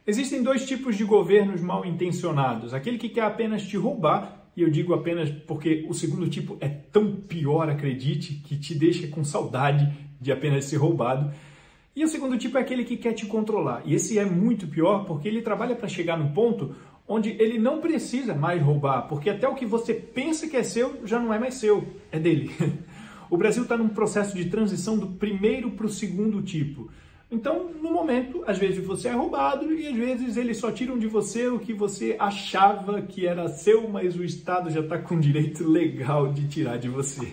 Existem dois tipos de governos mal intencionados. Aquele que quer apenas te roubar, e eu digo apenas porque o segundo tipo é tão pior, acredite, que te deixa com saudade de apenas ser roubado. E o segundo tipo é aquele que quer te controlar. E esse é muito pior porque ele trabalha para chegar num ponto onde ele não precisa mais roubar, porque até o que você pensa que é seu já não é mais seu, é dele. O Brasil está num processo de transição do primeiro para o segundo tipo. Então, no momento, às vezes você é roubado e às vezes eles só tiram de você o que você achava que era seu, mas o Estado já está com direito legal de tirar de você.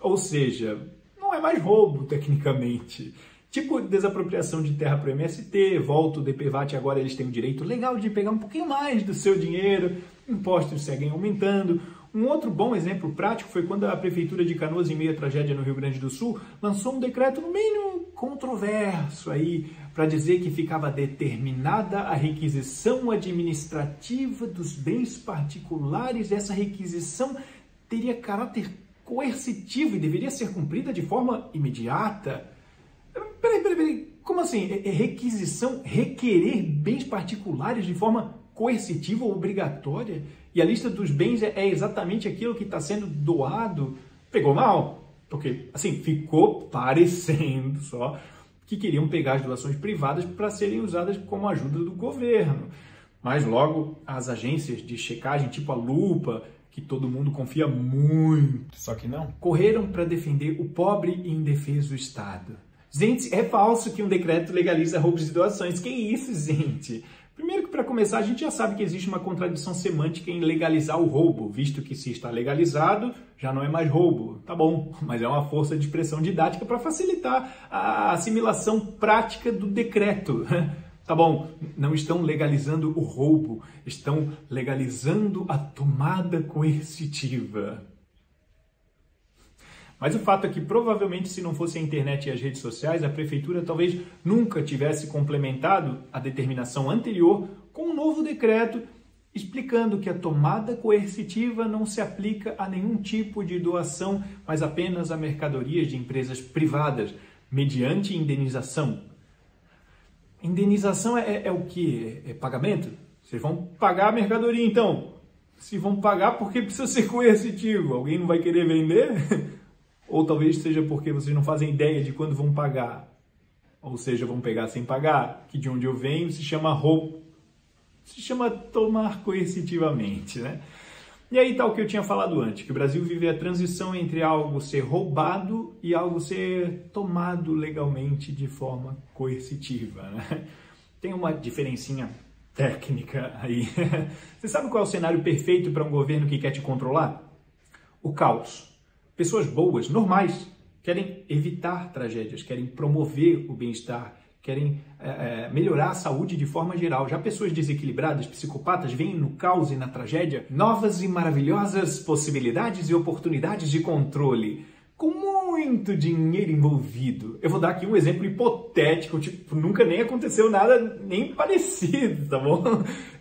Ou seja, não é mais roubo, tecnicamente. Tipo desapropriação de terra para o MST, volta o DPVAT, agora eles têm o direito legal de pegar um pouquinho mais do seu dinheiro, impostos seguem aumentando. Um outro bom exemplo prático foi quando a Prefeitura de Canoas, em meio à tragédia no Rio Grande do Sul, lançou um decreto no mínimo controverso aí, para dizer que ficava determinada a requisição administrativa dos bens particulares. Essa requisição teria caráter coercitivo e deveria ser cumprida de forma imediata. Peraí, como assim? É requisição, requerer bens particulares de forma coercitiva ou obrigatória? E a lista dos bens é exatamente aquilo que está sendo doado? Pegou mal? Porque, assim, ficou parecendo só que queriam pegar as doações privadas para serem usadas como ajuda do governo. Mas logo as agências de checagem, tipo a Lupa, que todo mundo confia muito, só que não, correram para defender o pobre e indefeso Estado. Gente, é falso que um decreto legaliza roubos e doações. Que isso, gente? Primeiro que, para começar, a gente já sabe que existe uma contradição semântica em legalizar o roubo, visto que se está legalizado, já não é mais roubo. Tá bom, mas é uma força de expressão didática para facilitar a assimilação prática do decreto. Tá bom, não estão legalizando o roubo, estão legalizando a tomada coercitiva. Mas o fato é que, provavelmente, se não fosse a internet e as redes sociais, a prefeitura talvez nunca tivesse complementado a determinação anterior com um novo decreto explicando que a tomada coercitiva não se aplica a nenhum tipo de doação, mas apenas a mercadorias de empresas privadas, mediante indenização. Indenização é o quê? É pagamento? Vocês vão pagar a mercadoria, então. Se vão pagar, por que precisa ser coercitivo? Alguém não vai querer vender? Ou talvez seja porque vocês não fazem ideia de quando vão pagar. Ou seja, vão pegar sem pagar, que de onde eu venho se chama roubo. Se chama tomar coercitivamente, né? E aí tá o que eu tinha falado antes, que o Brasil vive a transição entre algo ser roubado e algo ser tomado legalmente de forma coercitiva, né? Tem uma diferencinha técnica aí. Você sabe qual é o cenário perfeito para um governo que quer te controlar? O caos. Pessoas boas, normais, querem evitar tragédias, querem promover o bem-estar, querem melhorar a saúde de forma geral. Já pessoas desequilibradas, psicopatas, veem no caos e na tragédia novas e maravilhosas possibilidades e oportunidades de controle, com muito dinheiro envolvido. Eu vou dar aqui um exemplo hipotético, tipo, nunca nem aconteceu nada nem parecido, tá bom?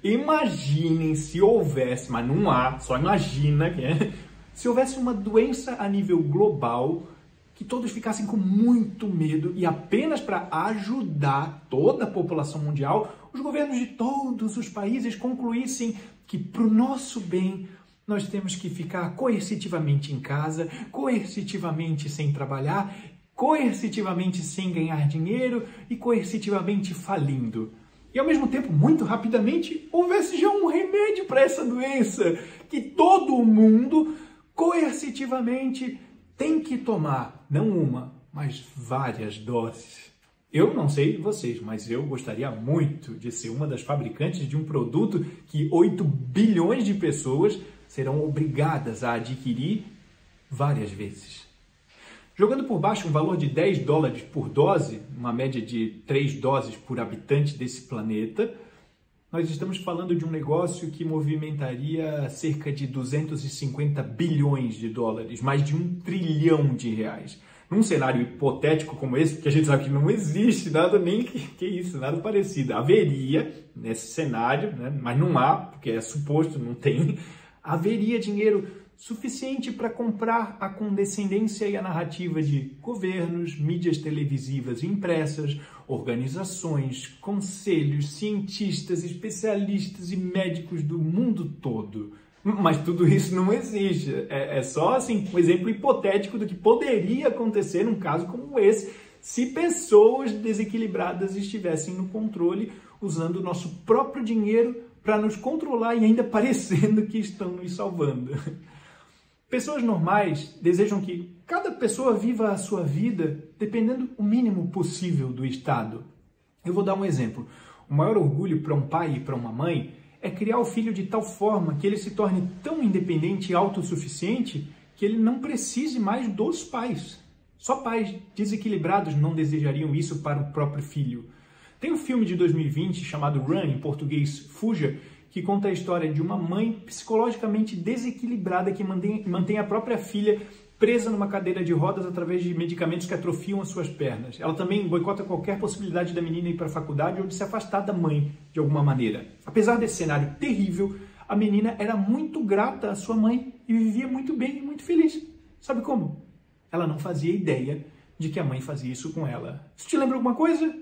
Imaginem se houvesse, mas não há, só imagina que se houvesse uma doença a nível global, que todos ficassem com muito medo e apenas para ajudar toda a população mundial, os governos de todos os países concluíssem que, para o nosso bem, nós temos que ficar coercitivamente em casa, coercitivamente sem trabalhar, coercitivamente sem ganhar dinheiro e coercitivamente falindo. E, ao mesmo tempo, muito rapidamente, houvesse já um remédio para essa doença, que todo mundo coercitivamente tem que tomar, não uma, mas várias doses. Eu não sei vocês, mas eu gostaria muito de ser uma das fabricantes de um produto que 8 bilhões de pessoas serão obrigadas a adquirir várias vezes. Jogando por baixo um valor de $10 por dose, uma média de 3 doses por habitante desse planeta, nós estamos falando de um negócio que movimentaria cerca de 250 bilhões de dólares, mais de R$1 trilhão. Num cenário hipotético como esse, que a gente sabe que não existe nada nem que isso, nada parecido. Haveria, nesse cenário, né, mas não há, porque é suposto, não tem, haveria dinheiro suficiente para comprar a condescendência e a narrativa de governos, mídias televisivas e impressas, organizações, conselhos, cientistas, especialistas e médicos do mundo todo. Mas tudo isso não existe. É só assim, um exemplo hipotético do que poderia acontecer num caso como esse, se pessoas desequilibradas estivessem no controle, usando o nosso próprio dinheiro para nos controlar e ainda parecendo que estão nos salvando. Pessoas normais desejam que cada pessoa viva a sua vida dependendo o mínimo possível do Estado. Eu vou dar um exemplo. O maior orgulho para um pai e para uma mãe é criar o filho de tal forma que ele se torne tão independente e autossuficiente que ele não precise mais dos pais. Só pais desequilibrados não desejariam isso para o próprio filho. Tem um filme de 2020 chamado Run, em português Fuja, que conta a história de uma mãe psicologicamente desequilibrada que mantém a própria filha presa numa cadeira de rodas através de medicamentos que atrofiam as suas pernas. Ela também boicota qualquer possibilidade da menina ir para a faculdade ou de se afastar da mãe de alguma maneira. Apesar desse cenário terrível, a menina era muito grata à sua mãe e vivia muito bem e muito feliz. Sabe como? Ela não fazia ideia de que a mãe fazia isso com ela. Isso te lembra alguma coisa?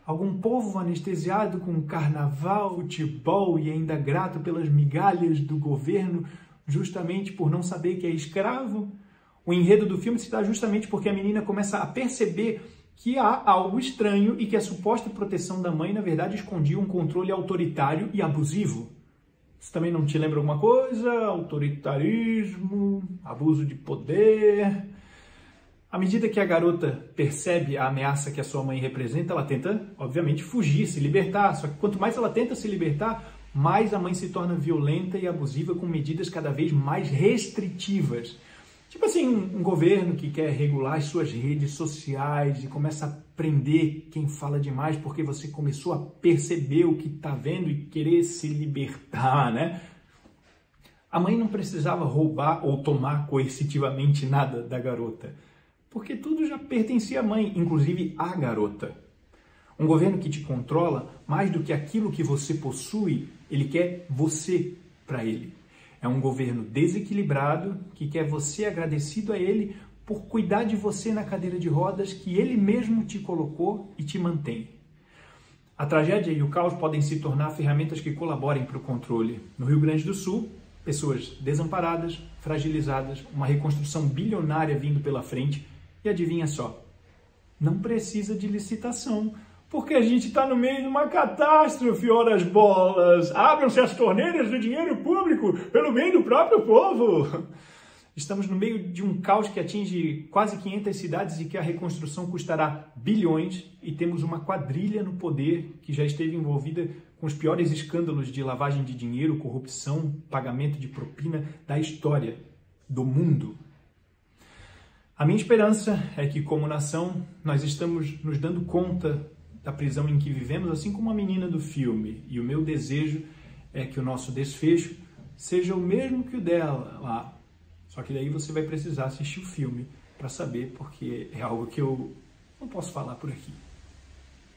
Algum povo anestesiado com carnaval, futebol e ainda grato pelas migalhas do governo, justamente por não saber que é escravo? O enredo do filme se dá justamente porque a menina começa a perceber que há algo estranho e que a suposta proteção da mãe, na verdade, escondia um controle autoritário e abusivo. Isso também não te lembra alguma coisa? Autoritarismo, abuso de poder. À medida que a garota percebe a ameaça que a sua mãe representa, ela tenta, obviamente, fugir, se libertar. Só que quanto mais ela tenta se libertar, mais a mãe se torna violenta e abusiva com medidas cada vez mais restritivas. Tipo assim, um governo que quer regular as suas redes sociais e começa a prender quem fala demais porque você começou a perceber o que está vendo e querer se libertar, né? A mãe não precisava roubar ou tomar coercitivamente nada da garota, porque tudo já pertencia à mãe, inclusive à garota. Um governo que te controla, mais do que aquilo que você possui, ele quer você para ele. É um governo desequilibrado que quer você agradecido a ele por cuidar de você na cadeira de rodas que ele mesmo te colocou e te mantém. A tragédia e o caos podem se tornar ferramentas que colaborem para o controle. No Rio Grande do Sul, pessoas desamparadas, fragilizadas, uma reconstrução bilionária vindo pela frente. E adivinha só, não precisa de licitação, porque a gente está no meio de uma catástrofe, horas bolas. Abram-se as torneiras do dinheiro público pelo bem do próprio povo. Estamos no meio de um caos que atinge quase 500 cidades e que a reconstrução custará bilhões, e temos uma quadrilha no poder que já esteve envolvida com os piores escândalos de lavagem de dinheiro, corrupção, pagamento de propina da história do mundo. A minha esperança é que, como nação, nós estamos nos dando conta da prisão em que vivemos, assim como a menina do filme. E o meu desejo é que o nosso desfecho seja o mesmo que o dela lá. Só que daí você vai precisar assistir o filme para saber, porque é algo que eu não posso falar por aqui.